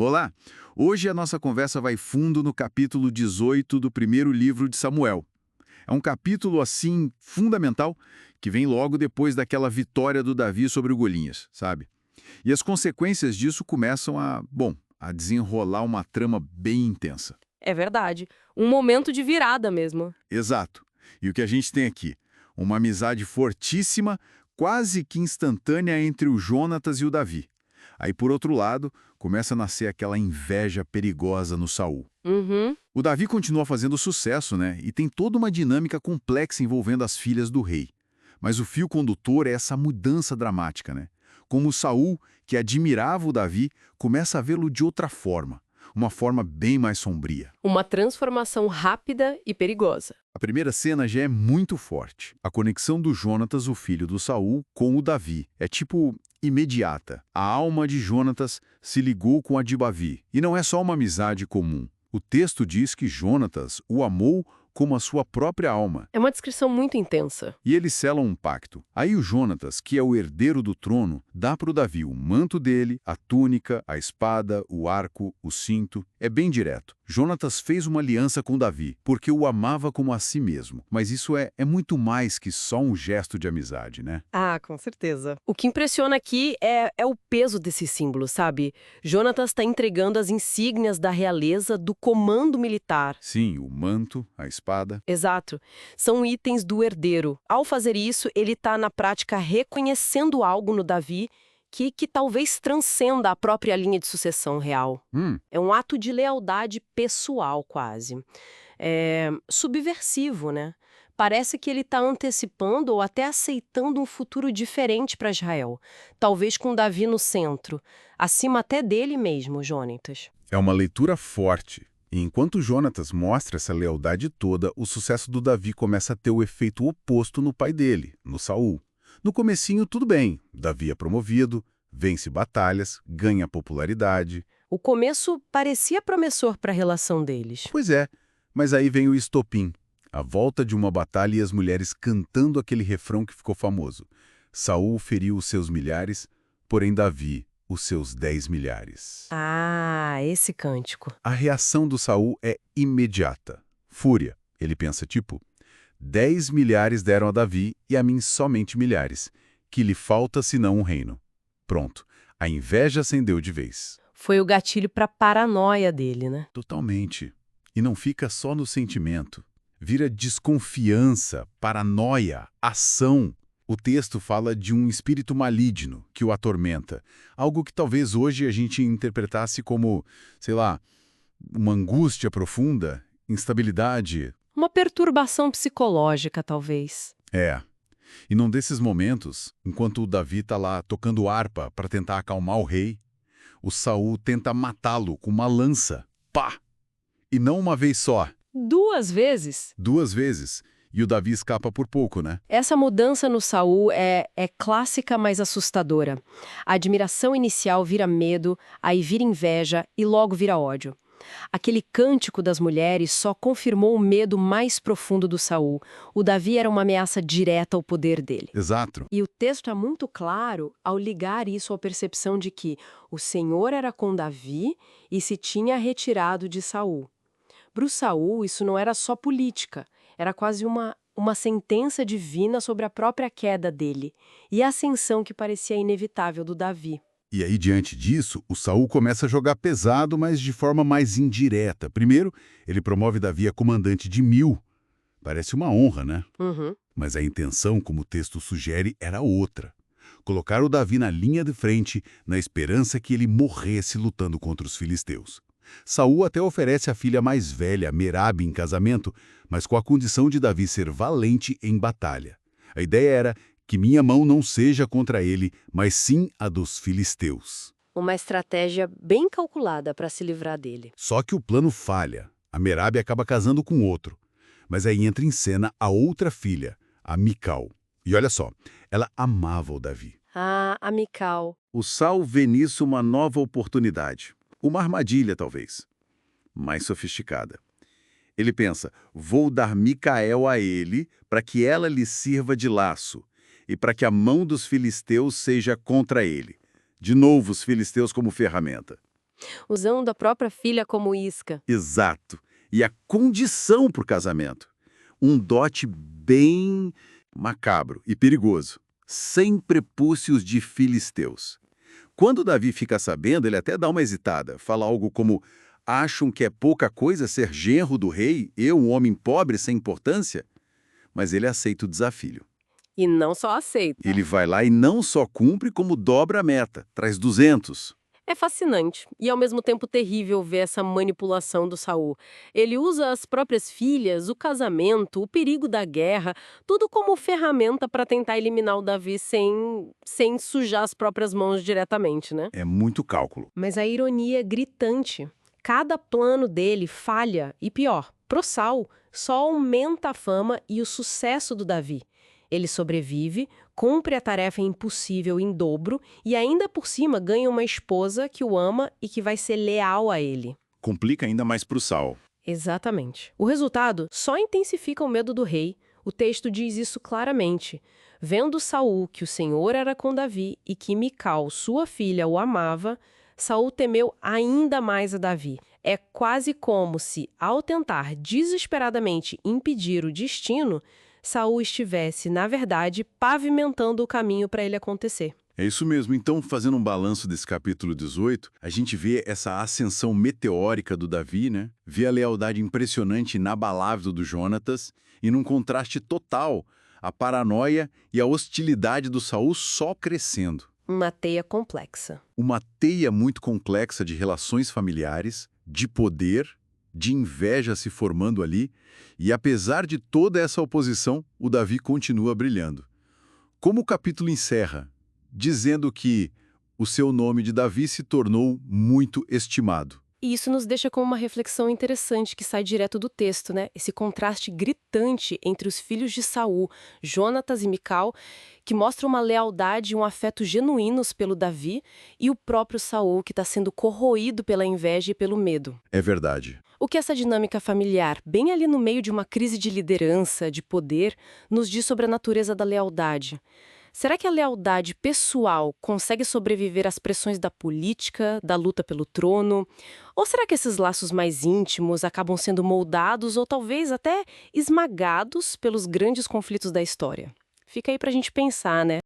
Olá! Hoje a nossa conversa vai fundo no capítulo 18 do primeiro livro de Samuel. É um capítulo, assim, fundamental, que vem logo depois daquela vitória do Davi sobre o Golias, sabe? E as consequências disso começam a desenrolar uma trama bem intensa. É verdade. Um momento de virada mesmo. Exato. E o que a gente tem aqui? Uma amizade fortíssima, quase que instantânea entre o Jonatas e o Davi. Aí, por outro lado, começa a nascer aquela inveja perigosa no Saul. Uhum. O Davi continua fazendo sucesso, né? E tem toda uma dinâmica complexa envolvendo as filhas do rei. Mas o fio condutor é essa mudança dramática, né? Como o Saul, que admirava o Davi, começa a vê-lo de outra forma. Uma forma bem mais sombria. Uma transformação rápida e perigosa. A primeira cena já é muito forte. A conexão do Jonatas, o filho do Saul, com o Davi. É tipo imediata. A alma de Jonatas se ligou com a de Davi. E não é só uma amizade comum. O texto diz que Jonatas o amou como a sua própria alma. É uma descrição muito intensa. E eles selam um pacto. Aí o Jonatas, que é o herdeiro do trono, dá para o Davi o manto dele, a túnica, a espada, o arco, o cinto. É bem direto. Jonatas fez uma aliança com Davi, porque o amava como a si mesmo. Mas isso é muito mais que só um gesto de amizade, né? Ah, com certeza. O que impressiona aqui é o peso desse símbolo, sabe? Jonatas está entregando as insígnias da realeza do comando militar. Sim, o manto, a espada. Exato. São itens do herdeiro. Ao fazer isso, ele está, na prática, reconhecendo algo no Davi que talvez transcenda a própria linha de sucessão real. É um ato de lealdade pessoal, quase. É subversivo, né? Parece que ele está antecipando ou até aceitando um futuro diferente para Israel. Talvez com Davi no centro, acima até dele mesmo, Jônitas. É uma leitura forte. E enquanto Jonatas mostra essa lealdade toda, o sucesso do Davi começa a ter o efeito oposto no pai dele, no Saul. No comecinho, tudo bem. Davi é promovido, vence batalhas, ganha popularidade. O começo parecia promissor para a relação deles. Pois é, mas aí vem o estopim. A volta de uma batalha e as mulheres cantando aquele refrão que ficou famoso. Saul feriu os seus milhares, porém Davi os seus 10 milhares. Ah, esse cântico. A reação do Saul é imediata. Fúria. Ele pensa tipo, 10 milhares deram a Davi e a mim somente milhares. Que lhe falta senão um reino. Pronto. A inveja acendeu de vez. Foi o gatilho para a paranoia dele, né? Totalmente. E não fica só no sentimento. Vira desconfiança, paranoia, ação. O texto fala de um espírito maligno que o atormenta. Algo que talvez hoje a gente interpretasse como, sei lá, uma angústia profunda, instabilidade. Uma perturbação psicológica, talvez. É. E num desses momentos, enquanto o Davi está lá tocando harpa para tentar acalmar o rei, o Saul tenta matá-lo com uma lança. Pá! E não uma vez só. 2 vezes. 2 vezes. E o Davi escapa por pouco, né? Essa mudança no Saul é clássica, mas assustadora. A admiração inicial vira medo, aí vira inveja e logo vira ódio. Aquele cântico das mulheres só confirmou o medo mais profundo do Saul. O Davi era uma ameaça direta ao poder dele. Exato. E o texto é muito claro ao ligar isso à percepção de que o Senhor era com Davi e se tinha retirado de Saul. Para o Saul, isso não era só política, era quase uma sentença divina sobre a própria queda dele e a ascensão que parecia inevitável do Davi. E aí, diante disso, o Saul começa a jogar pesado, mas de forma mais indireta. Primeiro, ele promove Davi a comandante de 1000. Parece uma honra, né? Uhum. Mas a intenção, como o texto sugere, era outra. Colocar o Davi na linha de frente, na esperança que ele morresse lutando contra os filisteus. Saul até oferece a filha mais velha, Merabe, em casamento, mas com a condição de Davi ser valente em batalha. A ideia era que minha mão não seja contra ele, mas sim a dos filisteus. Uma estratégia bem calculada para se livrar dele. Só que o plano falha. A Merabe acaba casando com outro. Mas aí entra em cena a outra filha, a Mical. E olha só, ela amava o Davi. Ah, a Mical. O Saul vê nisso uma nova oportunidade. Uma armadilha, talvez. Mais sofisticada. Ele pensa, vou dar Micael a ele para que ela lhe sirva de laço e para que a mão dos filisteus seja contra ele. De novo, os filisteus como ferramenta. Usando a própria filha como isca. Exato. E a condição para o casamento. Um dote bem macabro e perigoso. Sem prepúcios de filisteus. Quando Davi fica sabendo, ele até dá uma hesitada. Fala algo como: acham que é pouca coisa ser genro do rei, eu, um homem pobre sem importância? Mas ele aceita o desafio. E não só aceita. Ele vai lá e não só cumpre, como dobra a meta, traz 200. É fascinante e ao mesmo tempo terrível ver essa manipulação do Saul. Ele usa as próprias filhas, o casamento, o perigo da guerra, tudo como ferramenta para tentar eliminar o Davi sem sujar as próprias mãos diretamente, né? É muito cálculo. Mas a ironia é gritante. Cada plano dele falha e pior, pro Saul só aumenta a fama e o sucesso do Davi. Ele sobrevive, cumpre a tarefa impossível em dobro e ainda por cima ganha uma esposa que o ama e que vai ser leal a ele. Complica ainda mais para o Saul. Exatamente. O resultado só intensifica o medo do rei. O texto diz isso claramente. Vendo Saul que o Senhor era com Davi e que Mical, sua filha, o amava, Saul temeu ainda mais a Davi. É quase como se, ao tentar desesperadamente impedir o destino, Saul estivesse, na verdade, pavimentando o caminho para ele acontecer. É isso mesmo. Então, fazendo um balanço desse capítulo 18, a gente vê essa ascensão meteórica do Davi, né? Vê a lealdade impressionante e inabalável do Jonatas e, num contraste total, a paranoia e a hostilidade do Saul só crescendo. Uma teia complexa. Uma teia muito complexa de relações familiares, de poder, de inveja se formando ali, e apesar de toda essa oposição, o Davi continua brilhando. Como o capítulo encerra? Dizendo que o seu nome de Davi se tornou muito estimado. E isso nos deixa com uma reflexão interessante que sai direto do texto, né? Esse contraste gritante entre os filhos de Saul, Jonatas e Mical, que mostra uma lealdade e um afeto genuínos pelo Davi, e o próprio Saul, que está sendo corroído pela inveja e pelo medo. É verdade. O que essa dinâmica familiar, bem ali no meio de uma crise de liderança, de poder, nos diz sobre a natureza da lealdade? Será que a lealdade pessoal consegue sobreviver às pressões da política, da luta pelo trono? Ou será que esses laços mais íntimos acabam sendo moldados ou talvez até esmagados pelos grandes conflitos da história? Fica aí pra gente pensar, né?